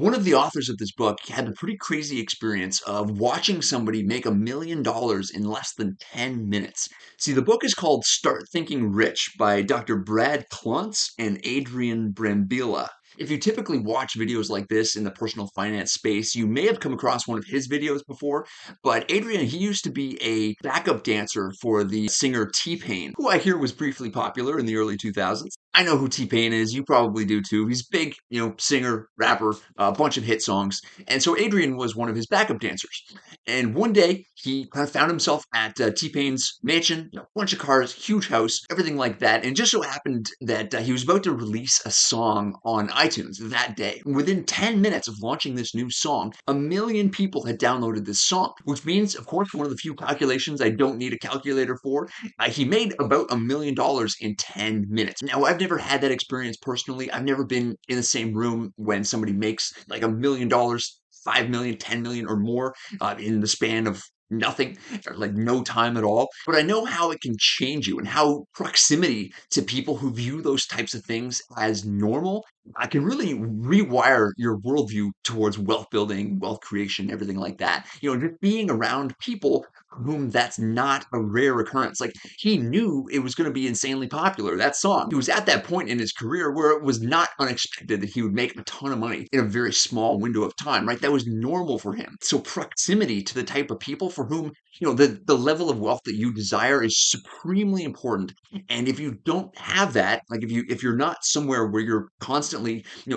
One of the authors of this book had the pretty crazy experience of watching somebody make $1 million in less than 10 minutes. See, the book is called Start Thinking Rich by Dr. Brad Klontz and Adrian Brambilla. If you typically watch videos like this in the personal finance space, you may have come across one of his videos before. But Adrian, he used to be a backup dancer for the singer T-Pain, who I hear was briefly popular in the early 2000s. I know who T-Pain is. You probably do too. He's big, singer, rapper, a bunch of hit songs. And so Adrian was one of his backup dancers. And one day he kind of found himself at T-Pain's mansion, bunch of cars, huge house, everything like that. And it just so happened that he was about to release a song on iTunes that day. Within 10 minutes of launching this new song, 1 million people had downloaded this song, which means, of course, one of the few calculations I don't need a calculator for, he made about $1 million in 10 minutes. Now, I've never had that experience personally. I've never been in the same room when somebody makes like $1 million, 5 million, 10 million or more in the span of nothing, or like no time at all. But I know how it can change you and how proximity to people who view those types of things as normal can really rewire your worldview towards wealth building, wealth creation, everything like that. Just being around people whom that's not a rare occurrence. Like he knew it was going to be insanely popular, that song. He was at that point in his career where it was not unexpected that he would make a ton of money in a very small window of time, right? That was normal for him. So proximity to the type of people for whom, the level of wealth that you desire is supremely important. And if you don't have that, like if you're not somewhere where you're constantly,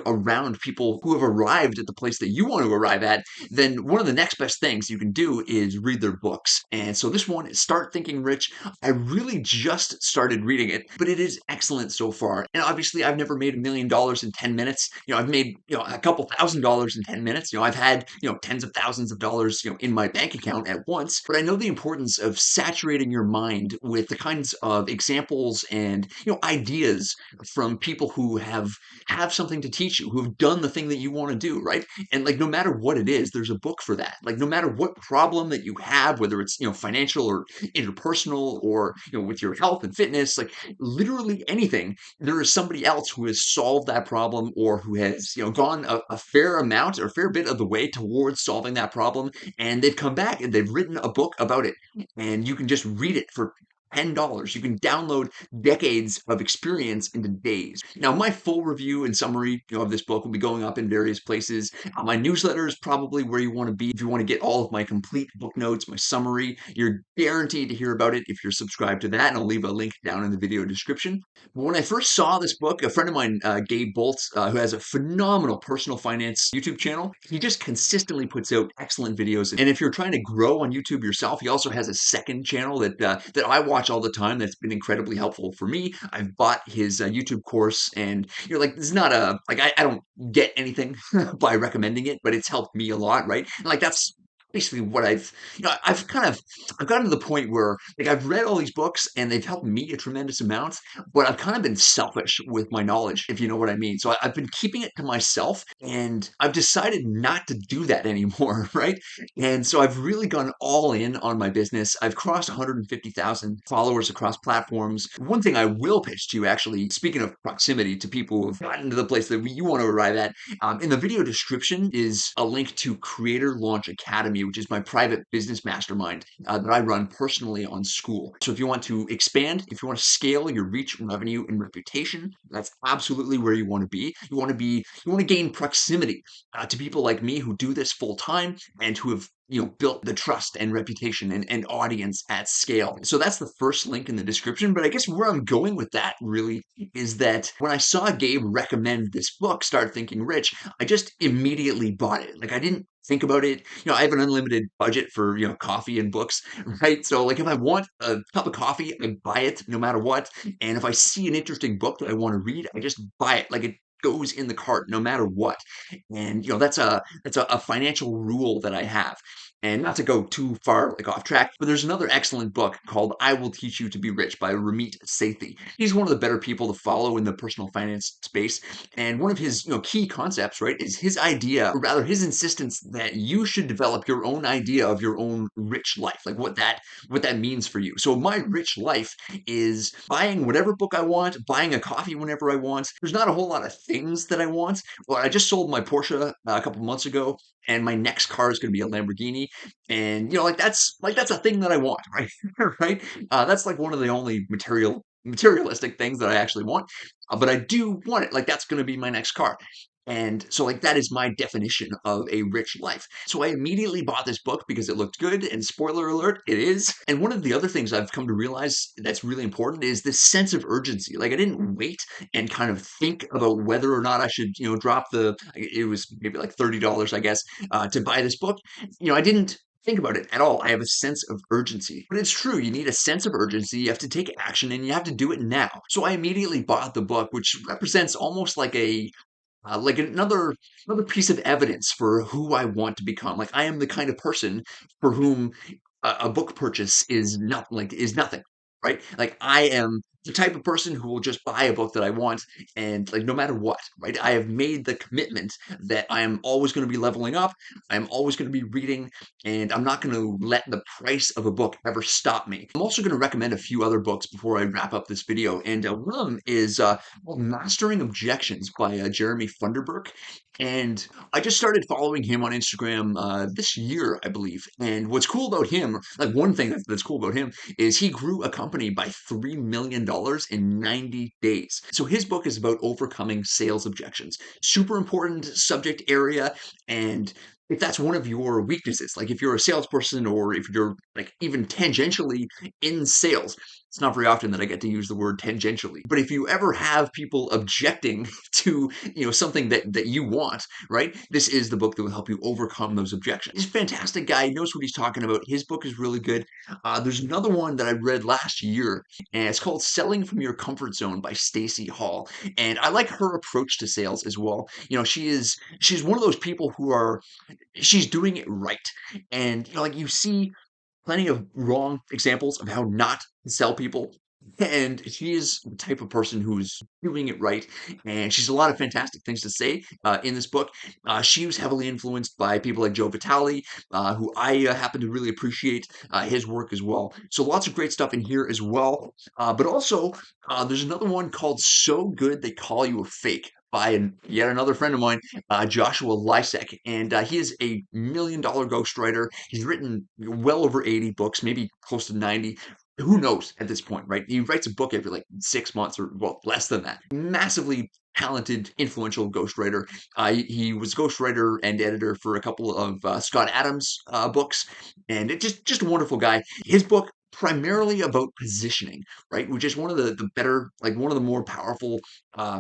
around people who have arrived at the place that you want to arrive at, then one of the next best things you can do is read their books. And so this one is Start Thinking Rich. I really just started reading it, but it is excellent so far. And obviously, I've never made $1 million in 10 minutes. I've made, a couple $1,000s in 10 minutes. I've had, tens of thousands of dollars, in my bank account at once. But I know the importance of saturating your mind with the kinds of examples and, ideas from people who have something to teach you, who have done the thing that you want to do, right? And like no matter what it is, there's a book for that. Like no matter what problem that you have, whether it's financial or interpersonal or with your health and fitness, like literally anything, there is somebody else who has solved that problem or who has gone a fair amount or a fair bit of the way towards solving that problem, and they've come back and they've written a book about it, and you can just read it for $10. You can download decades of experience into days. Now, my full review and summary, of this book will be going up in various places. My newsletter is probably where you want to be if you want to get all of my complete book notes, my summary. You're guaranteed to hear about it if you're subscribed to that, and I'll leave a link down in the video description. But when I first saw this book, a friend of mine, Gabe Boltz, who has a phenomenal personal finance YouTube channel, he just consistently puts out excellent videos. And if you're trying to grow on YouTube yourself, he also has a second channel that I watch all the time that's been incredibly helpful for me. I've bought his YouTube course, and like this is not a like I don't get anything by recommending it, but it's helped me a lot, right? And like that's basically what I've gotten to the point where like I've read all these books and they've helped me a tremendous amount, but I've kind of been selfish with my knowledge, if you know what I mean. So I've been keeping it to myself, and I've decided not to do that anymore, right? And so I've really gone all in on my business. I've crossed 150,000 followers across platforms. One thing I will pitch to you, actually, speaking of proximity to people who have gotten to the place that you want to arrive at, in the video description is a link to Creator Launch Academy, which is my private business mastermind that I run personally on School. So if you want to expand, if you want to scale your reach, revenue, and reputation, that's absolutely where you want to be. You want to gain proximity to people like me who do this full time and who have built the trust and reputation and audience at scale. So that's the first link in the description. But I guess where I'm going with that really is that when I saw Gabe recommend this book, Start Thinking Rich, I just immediately bought it. Like I didn't think about it. I have an unlimited budget for, coffee and books, right? So like if I want a cup of coffee, I buy it no matter what. And if I see an interesting book that I want to read, I just buy it. Like it goes in the cart no matter what. And that's a financial rule that I have. And not to go too far like off track, but there's another excellent book called I Will Teach You to Be Rich by Ramit Sethi. He's one of the better people to follow in the personal finance space. And one of his key concepts, right, is his idea, or rather his insistence that you should develop your own idea of your own rich life, like what that means for you. So my rich life is buying whatever book I want, buying a coffee whenever I want. There's not a whole lot of things that I want. Well, I just sold my Porsche a couple months ago, and my next car is going to be a Lamborghini. And like that's a thing that I want, right? Right? That's like one of the only materialistic things that I actually want. But I do want it. Like that's going to be my next car. And so, like, that is my definition of a rich life. So I immediately bought this book because it looked good. And spoiler alert, it is. And one of the other things I've come to realize that's really important is this sense of urgency. Like, I didn't wait and kind of think about whether or not I should, drop it was maybe like $30, I guess, to buy this book. I didn't think about it at all. I have a sense of urgency. But it's true, you need a sense of urgency. You have to take action and you have to do it now. So I immediately bought the book, which represents almost like another piece of evidence for who I want to become. Like I am the kind of person for whom a book purchase is nothing, right? Like I am the type of person who will just buy a book that I want, and like no matter what, right? I have made the commitment that I am always going to be leveling up. I'm always going to be reading, and I'm not going to let the price of a book ever stop me. I'm also going to recommend a few other books before I wrap up this video, and one of them is well, Mastering Objections by Jeremy Thunderberg. And I just started following him on Instagram this year, I believe. And what's cool about him, like one thing that's cool about him, is he grew a company by $3 million in 90 days. So his book is about overcoming sales objections. Super important subject area. And if that's one of your weaknesses, like if you're a salesperson or if you're like even tangentially in sales, it's not very often that I get to use the word tangentially. But if you ever have people objecting to, something that you want, right? This is the book that will help you overcome those objections. He's a fantastic guy. He knows what he's talking about. His book is really good. There's another one that I read last year, and it's called Selling from Your Comfort Zone by Stacy Hall. And I like her approach to sales as well. She's one of those people she's doing it right. And like you see plenty of wrong examples of how not to sell people. And she is the type of person who's doing it right. And she's a lot of fantastic things to say in this book. She was heavily influenced by people like Joe Vitale, who I happen to really appreciate his work as well. So lots of great stuff in here as well. But also, there's another one called So Good They Call You a Fake by yet another friend of mine, Joshua Lysk, and he is a $1 million ghostwriter. He's written well over 80 books, maybe close to 90. Who knows at this point, right? He writes a book every like 6 months or well, less than that. Massively talented, influential ghostwriter. He was ghostwriter and editor for a couple of Scott Adams books, and it just a wonderful guy. His book primarily about positioning, right? Which is one of the better, like one of the more powerful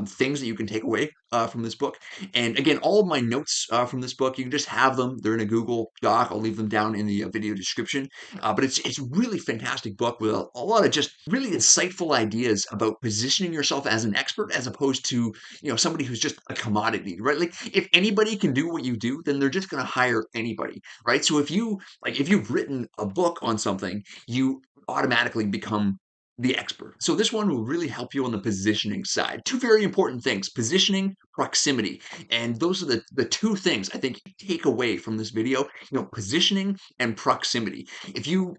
things that you can take away from this book. And again, all of my notes from this book, you can just have them. They're in a Google Doc. I'll leave them down in the video description. But it's a really fantastic book with a lot of just really insightful ideas about positioning yourself as an expert as opposed to somebody who's just a commodity, right? Like if anybody can do what you do, then they're just going to hire anybody, right? So if you've written a book on something, you automatically become the expert. So this one will really help you on the positioning side. Two very important things: positioning, proximity. And those are the two things I think you take away from this video, positioning and proximity. If you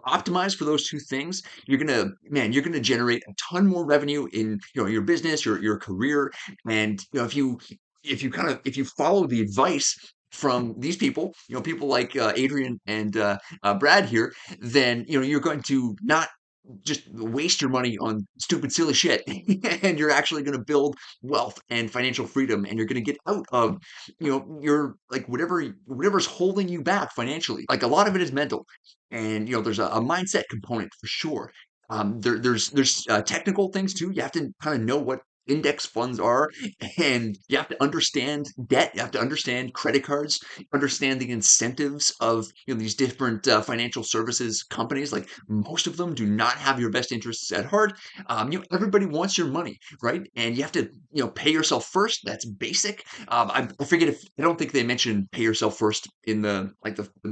optimize for those two things, you're gonna generate a ton more revenue in your business, your career. And if you follow the advice from these people, people like Adrian and Brad here, then you're going to not just waste your money on stupid, silly shit, and you're actually going to build wealth and financial freedom, and you're going to get out of your like whatever's holding you back financially. Like a lot of it is mental, and there's a mindset component for sure. There's technical things too. You have to kind of know what index funds are, and you have to understand debt, you have to understand credit cards, understand the incentives of these different financial services companies. Like most of them do not have your best interests at heart. Everybody wants your money, right? And you have to pay yourself first. That's basic. I forget if I don't think they mentioned pay yourself first in the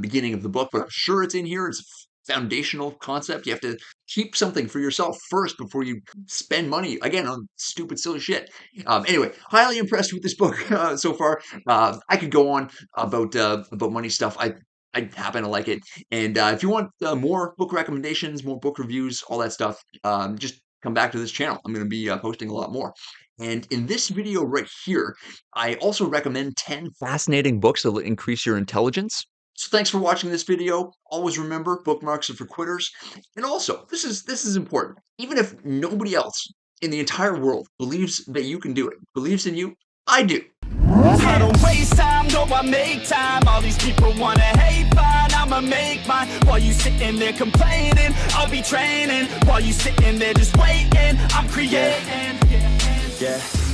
beginning of the book, but I'm sure it's in here. It's a foundational concept. You have to keep something for yourself first before you spend money again on stupid, silly shit. Anyway, highly impressed with this book so far. I could go on about money stuff. I happen to like it. And if you want more book recommendations, more book reviews, all that stuff, just come back to this channel. I'm going to be posting a lot more. And in this video right here, I also recommend 10 fascinating books that will increase your intelligence. So thanks for watching this video. Always remember, bookmarks are for quitters. And also, this is important. Even if nobody else in the entire world believes that you can do it, believes in you, I do. I don't waste time, no, I make time. All these people wanna hate, fine, I'ma make mine. While you sitting there complaining, I'll be training. While you sitting there just waiting, I'm creating. Yeah.